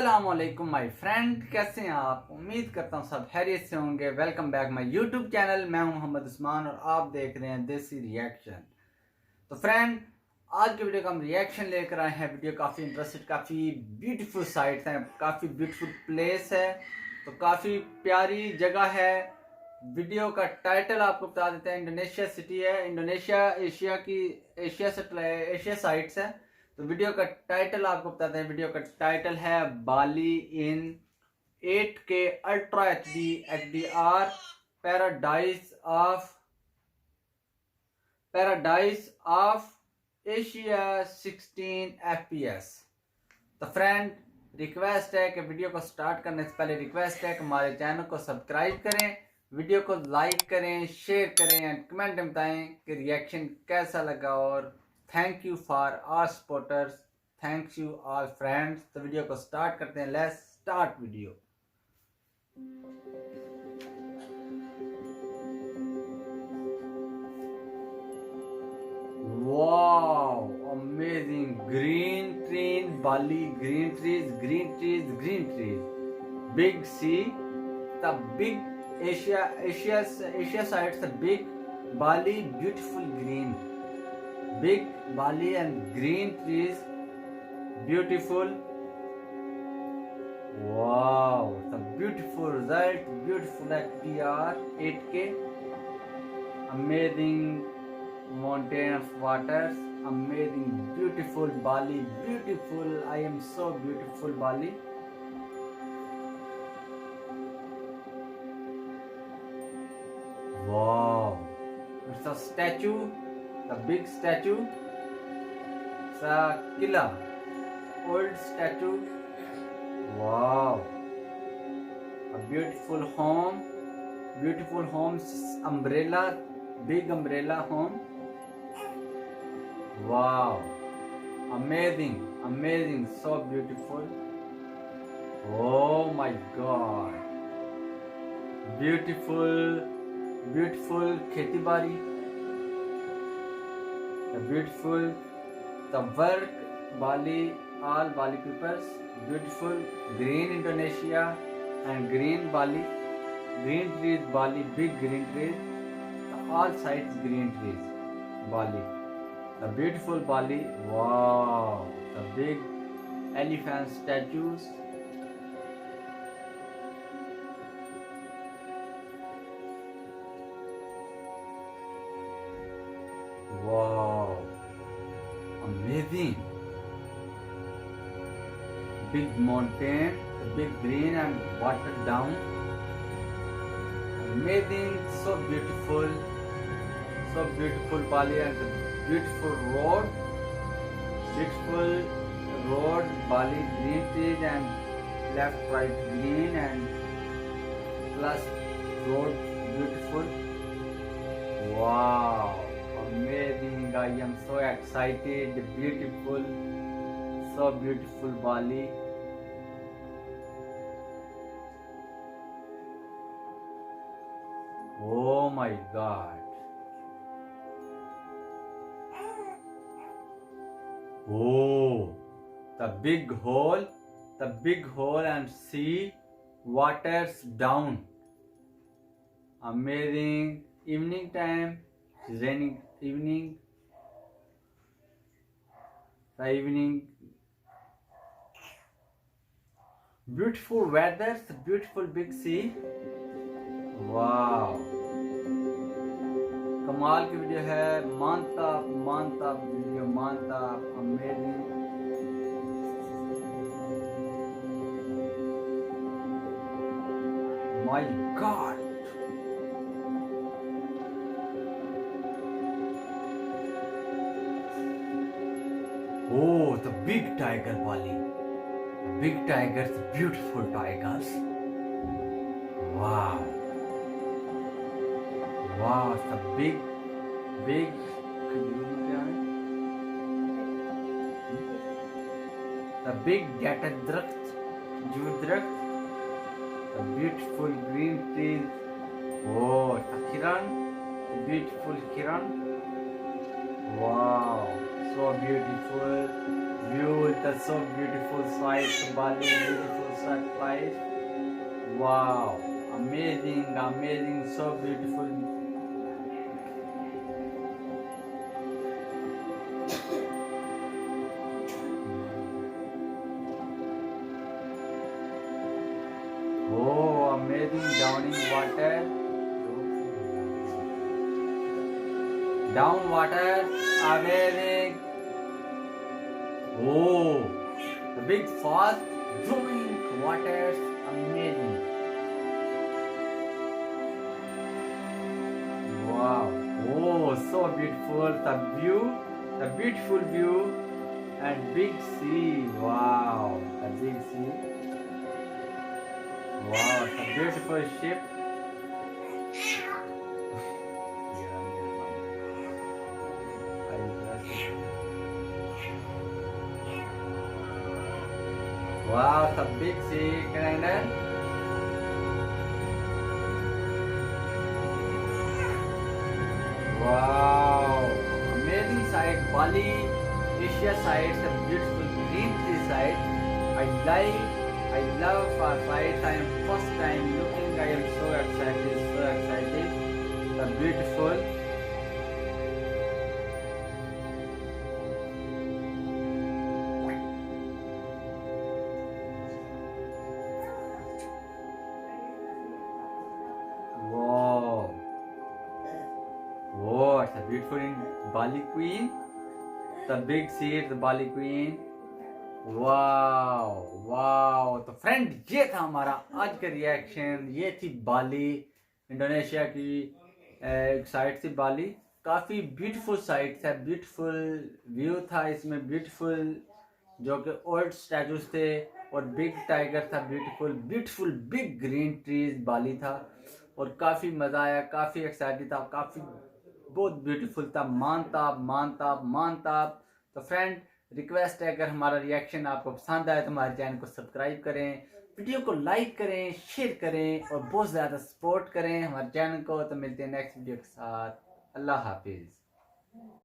अस्सलाम वालेकुम my friend, कैसे हैं आप? उम्मीद करता हूँ सब खैरियत से होंगे। Welcome back my YouTube channel. मैं हूँ मोहम्मद उस्मान और आप देख रहे हैं देसी रिएक्शन। तो फ्रेंड, आज की वीडियो का हम रिएक्शन लेकर आए हैं। वीडियो काफ़ी इंटरेस्टेड, काफ़ी ब्यूटीफुल साइट्स हैं, काफ़ी ब्यूटीफुल प्लेस है, तो काफ़ी प्यारी जगह है। वीडियो का टाइटल आपको बता देते हैं। इंडोनेशिया सिटी है, इंडोनेशिया एशिया साइट्स है। तो वीडियो का टाइटल आपको बताते हैं। वीडियो का टाइटल है बाली इन 8K ultra HDR paradise of Asia 16 FPS। तो फ्रेंड, रिक्वेस्ट है कि वीडियो को स्टार्ट करने से पहले रिक्वेस्ट है कि हमारे चैनल को सब्सक्राइब करें, वीडियो को लाइक करें, शेयर करें एंड कमेंट में बताएं कि रिएक्शन कैसा लगा। और thank you for our supporters, thanks you all friends. तो वीडियो को स्टार्ट करते हैं। Let's start video. Wow, amazing green trees, Bali, green trees, green trees, green trees. Big sea, the big Asia sides, the big Bali, beautiful green. Big Bali and green trees, beautiful. Wow, the beautiful result, beautiful HDR 8K, amazing mountain of waters, amazing, beautiful Bali, beautiful. I am so beautiful Bali. Wow, it's a statue, the big statue. It's a killa, old statue. Wow, a beautiful home, umbrella, big umbrella home. Wow, amazing, amazing, so beautiful. Oh my God, beautiful, beautiful kheti bari, the beautiful, the work Bali, all Bali peoples, beautiful green Indonesia and green Bali, green trees Bali, big green trees, all sides green trees Bali. The beautiful Bali. Wow, the big elephant statues. Wow, amazing. Big mountain, the big green and water down. Amazing, so beautiful Bali and the beautiful road, Bali, green trees and left right green and plus road beautiful. Wow, amazing. I am so excited. Beautiful, so beautiful Bali. Oh my God. Oh, the big hole and see waters down. Amazing. Evening time, it's raining evening. The evening. Beautiful weather, the beautiful big sea. Wow. कमाल की video है। मानता video, मानता amazing. My God, oh, the big tiger Bali, big tigers, beautiful tigers. Wow. Wow, the big the big jute दरख्त, the beautiful green trees. Oh, the kiran, beautiful kiran. Wow, so beautiful. view, the so beautiful sight, Bali, beautiful sight, place. Wow, amazing, amazing, so beautiful. Oh, amazing downing water. Down water, amazing. Oh, the big fast flowing waters, amazing. Wow, oh, so beautiful. The beautiful view, and big sea. Wow, the big sea. Wow, the beautiful ship. Wow, the big sea grinder. Wow, amazing sight. Bali, Asia sites, the beautiful green tree sites. I love our sites. I am first time looking. I am so excited, so excited. The beautiful. Wow. Wow, it's a beautiful in Bali Queen. The big seat, the Bali Queen. Wow wow. तो friend ये था हमारा आज का reaction. ये थी बाली, Indonesia की एक साइट थी बाली। काफ़ी ब्यूटीफुल साइट है, ब्यूटीफुल व्यू था इसमें, ब्यूटीफुल जो कि ओल्ड स्टैचूज थे और बिग टाइगर था, beautiful beautiful big green trees Bali था और काफ़ी मज़ा आया, काफ़ी एक्साइटेड था, काफ़ी बहुत ब्यूटीफुल था। मानताब मानताब मानताब। तो फ्रेंड रिक्वेस्ट है, अगर हमारा रिएक्शन आपको पसंद आए तो हमारे चैनल को सब्सक्राइब करें, वीडियो को लाइक करें, शेयर करें और बहुत ज़्यादा सपोर्ट करें हमारे चैनल को। तो मिलते हैं नेक्स्ट वीडियो के साथ। अल्लाह हाफिज़।